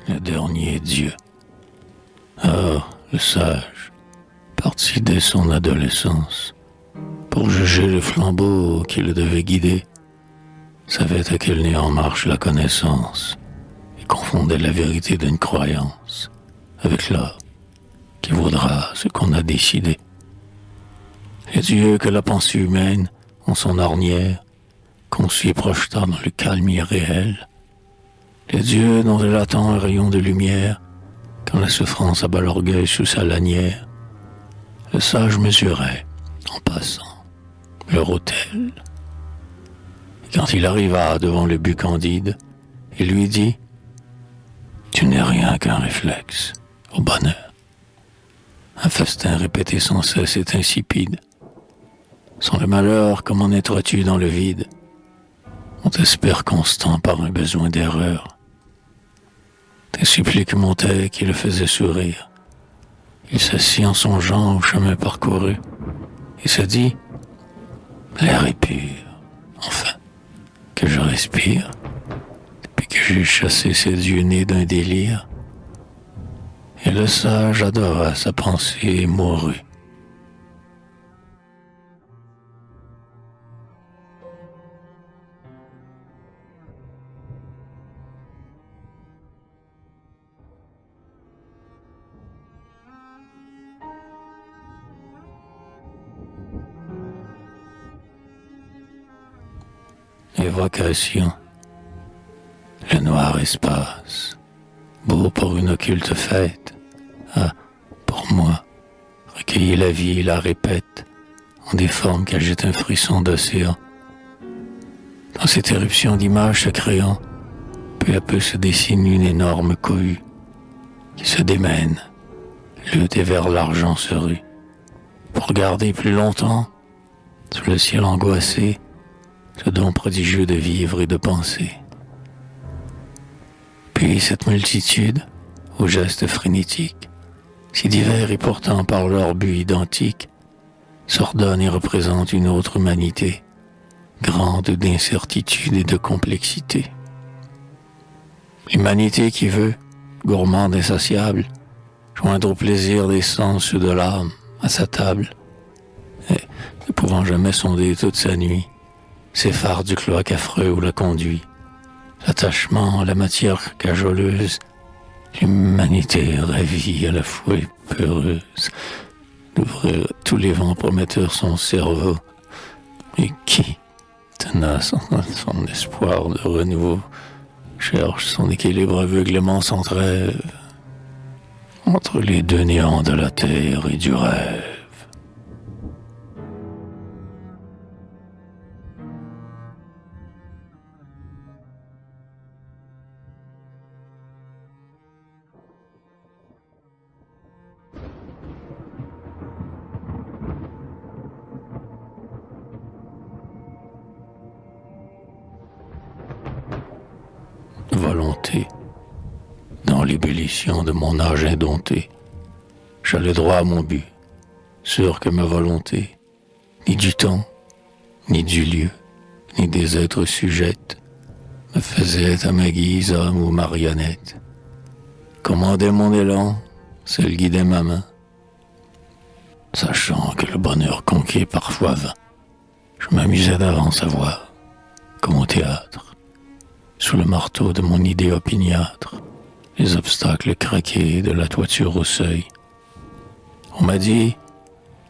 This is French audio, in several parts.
le dernier Dieu. Ah, le sage, parti dès son adolescence, pour juger le flambeau qui le devait guider, savait à quel nez en marche la connaissance, et confondait la vérité d'une croyance avec l'art qui vaudra ce qu'on a décidé. Les dieux que la pensée humaine, en son ornière, conçut et projeta dans le calme irréel, les dieux dont elle attend un rayon de lumière, quand la souffrance abat l'orgueil sous sa lanière, le sage mesurait, en passant, leur autel. Et quand il arriva devant le but candide, il lui dit « Tu n'es rien qu'un réflexe, au bonheur. Un festin répété sans cesse est insipide. Sans le malheur, comment naîtras-tu dans le vide? On t'espère constant par un besoin d'erreur. Tes suppliques montaient qui le faisaient sourire. Il s'assit en songeant au chemin parcouru et se dit « L'air est pur, enfin, que je respire, depuis que j'ai chassé ces yeux nés d'un délire. » Et le sage adora sa pensée et mourut. Évocation. Le noir espace, beau pour une occulte fête, a, pour moi, recueilli la vie et la répète, en des formes qu'agite un frisson d'océan. Dans cette éruption d'images se créant, peu à peu se dessine une énorme cohue, qui se démène, lutte et vers l'argent se rue, pour garder plus longtemps, sous le ciel angoissé, ce don prodigieux de vivre et de penser. Puis cette multitude, aux gestes frénétiques, si divers et pourtant par leur but identique, s'ordonne et représente une autre humanité, grande d'incertitude et de complexité. L'humanité qui veut, gourmande insatiable, joindre au plaisir des sens de l'âme à sa table, et, ne pouvant jamais sonder toute sa nuit, s'effare du cloaque affreux où la conduit. L'attachement à la matière cajoleuse, l'humanité ravie à la fois et peureuse, d'ouvrir tous les vents prometteurs son cerveau, et qui, tenace en son espoir de renouveau, cherche son équilibre aveuglément sans trêve, entre les deux néants de la terre et du rêve. Volonté, dans l'ébullition de mon âge indompté, j'allais droit à mon but, sûr que ma volonté, ni du temps, ni du lieu, ni des êtres sujettes, me faisait à ma guise homme ou marionnette, commandait mon élan, seul guidait ma main, sachant que le bonheur conquis est parfois vain, je m'amusais d'avance à voir, comme au théâtre, sous le marteau de mon idée opiniâtre, les obstacles craqués de la toiture au seuil. On m'a dit,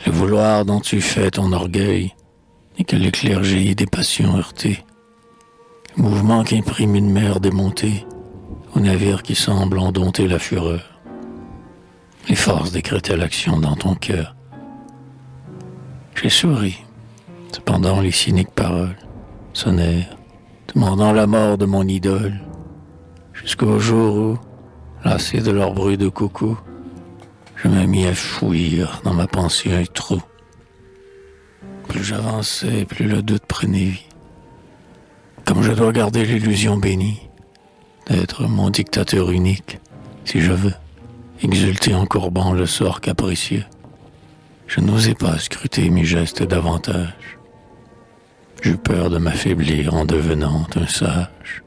le vouloir dont tu fais ton orgueil n'est que l'éclair jailli des passions heurtées, le mouvement qu'imprime une mer démontée au navire qui semble en dompter la fureur. Les forces décrétaient l'action dans ton cœur. J'ai souri, cependant les cyniques paroles sonnèrent, demandant la mort de mon idole, jusqu'au jour où, lassé de leur bruit de coucou, je me mis à fouir dans ma pensée un trou. Plus j'avançais, plus le doute prenait vie. Comme je dois garder l'illusion bénie d'être mon dictateur unique, si je veux, exulter en courbant le sort capricieux, je n'osais pas scruter mes gestes davantage. J'eus peur de m'affaiblir en devenant un sage.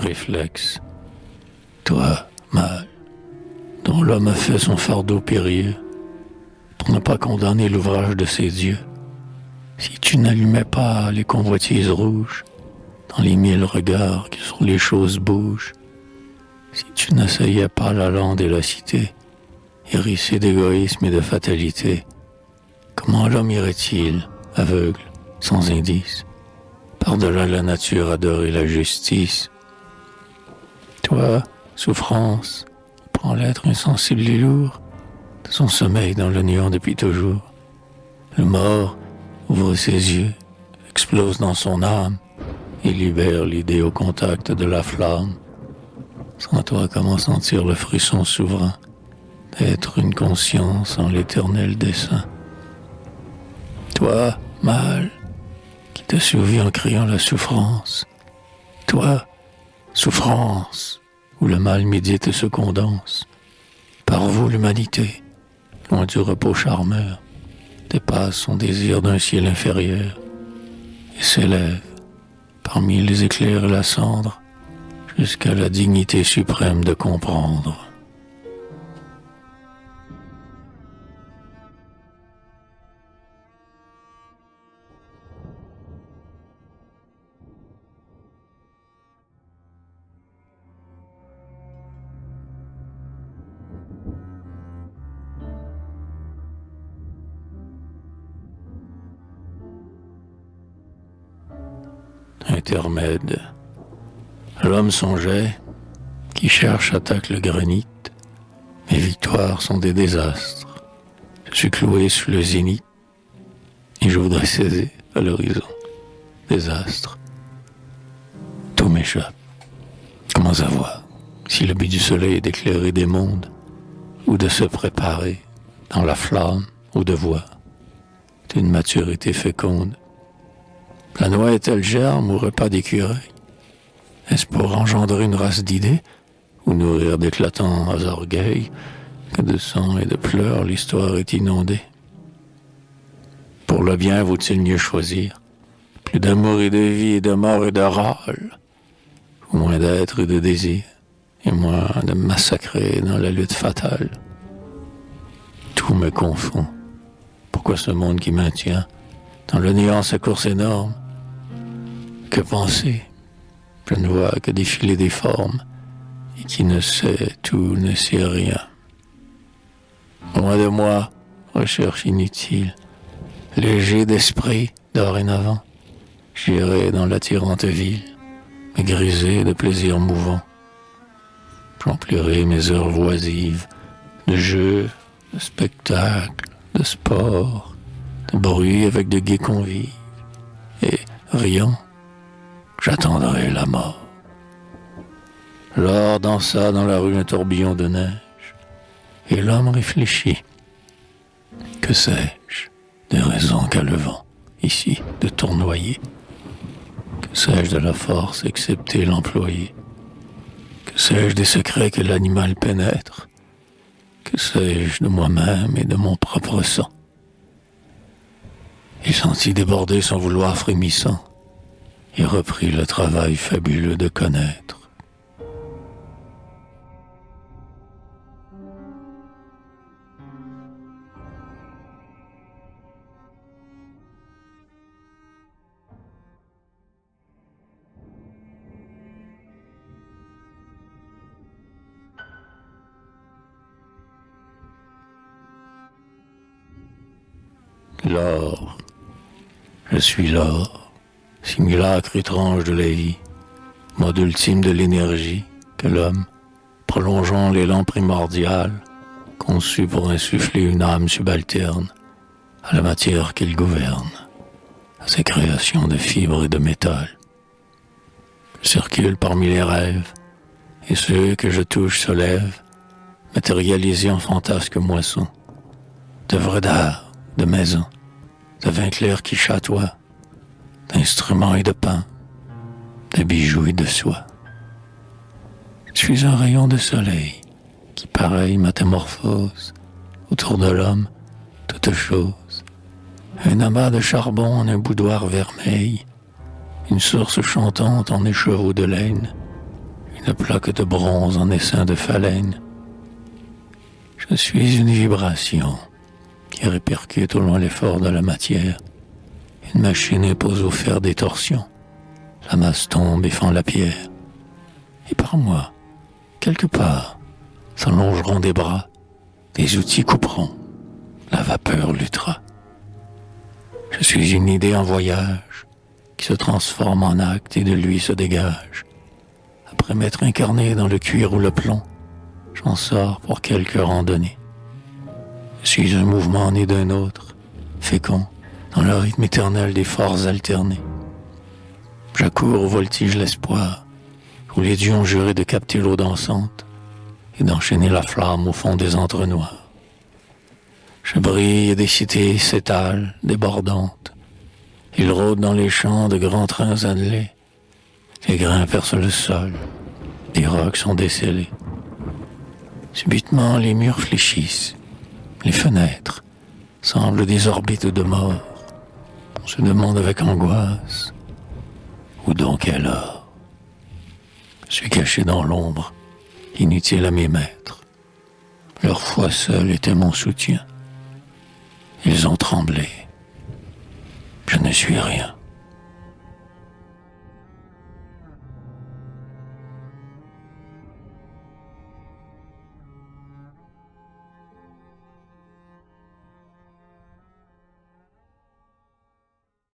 réflexe. Toi, mâle, dont l'homme a fait son fardeau périlleux, pour ne pas condamner l'ouvrage de ses dieux, si tu n'allumais pas les convoitises rouges, dans les mille regards qui sur les choses bougent, si tu n'essayais pas la lande et la cité, hérissée d'égoïsme et de fatalité, comment l'homme irait-il, aveugle, sans indice, par-delà la nature adorer la justice? Toi, souffrance, prends l'être insensible et lourd de son sommeil dans le néant depuis toujours. Le mort ouvre ses yeux, explose dans son âme et libère l'idée au contact de la flamme. Sans toi, comment sentir le frisson souverain d'être une conscience en l'éternel dessein? Toi, mâle, qui te souvis en criant la souffrance. Toi, souffrance, où le mal médite et se condense. Par vous, l'humanité, loin du repos charmeur, dépasse son désir d'un ciel inférieur et s'élève, parmi les éclairs et la cendre, jusqu'à la dignité suprême de comprendre. Intermède. L'homme songeait, qui cherche attaque le granit. Mes victoires sont des désastres. Je suis cloué sous le zénith et je voudrais saisir à l'horizon. Désastre. Tout m'échappe. Comment savoir si le but du soleil est d'éclairer des mondes ou de se préparer dans la flamme ou de voir d'une maturité féconde? La noix est-elle germe ou repas d'écureuil? Est-ce pour engendrer une race d'idées ou nourrir d'éclatants orgueils que de sang et de pleurs l'histoire est inondée? Pour le bien vaut-il mieux choisir plus d'amour et de vie et de mort et de râle, ou moins d'être et de désir et moins de massacrer dans la lutte fatale? Tout me confond. Pourquoi ce monde qui maintient dans le néant sa course énorme? Que penser? Je ne vois que défiler des formes, et qui ne sait tout ne sait rien. Loin de moi, recherche inutile, léger d'esprit dorénavant, j'irai dans l'attirante ville, me griser de plaisirs mouvants. J'emplirai mes heures voisives de jeux, de spectacles, de sport, de bruit avec de gais convives, et riant, j'attendrai la mort. L'or dansa dans la rue un tourbillon de neige, et l'homme réfléchit. Que sais-je des raisons qu'a le vent, ici, de tournoyer? Que sais-je de la force excepté l'employé? Que sais-je des secrets que l'animal pénètre? Que sais-je de moi-même et de mon propre sang? Il sentit déborder son vouloir frémissant, et reprit le travail fabuleux de connaître. L'or, je suis l'or, simulacre étrange de la vie, mode ultime de l'énergie que l'homme, prolongeant l'élan primordial, conçu pour insuffler une âme subalterne à la matière qu'il gouverne, à ses créations de fibres et de métal. Je circule parmi les rêves, et ceux que je touche se lèvent, matérialisés en fantasques moissons, d'œuvres d'art, de maisons, de vin clair qui chatoie, d'instruments et de pain, de bijoux et de soie. Je suis un rayon de soleil qui, pareil, métamorphose autour de l'homme toute chose. Un amas de charbon en un boudoir vermeil, une source chantante en écheveau de laine, de plaques de bronze en essaim de phalène. Je suis une vibration qui répercute au loin l'effort de la matière. Une machine impose au fer des torsions. La masse tombe et fend la pierre. Et par moi, quelque part, s'allongeront des bras, des outils couperont, la vapeur luttera. Je suis une idée en voyage, qui se transforme en acte et de lui se dégage. Après m'être incarné dans le cuir ou le plomb, j'en sors pour quelque randonnée. Je suis un mouvement né d'un autre, fécond, dans le rythme éternel des forces alternées. J'accours au voltige l'espoir, où les dieux ont juré de capter l'eau dansante et d'enchaîner la flamme au fond des entrenoirs. Je brille et des cités s'étalent, débordantes. Ils rôdent dans les champs de grands trains annelés. Les grains percent le sol, les rocs sont décellés. Subitement, les murs fléchissent, les fenêtres semblent des orbites de mort. On se demande avec angoisse, où donc alors? Je suis caché dans l'ombre, inutile à mes maîtres. Leur foi seule était mon soutien. Ils ont tremblé. Je ne suis rien.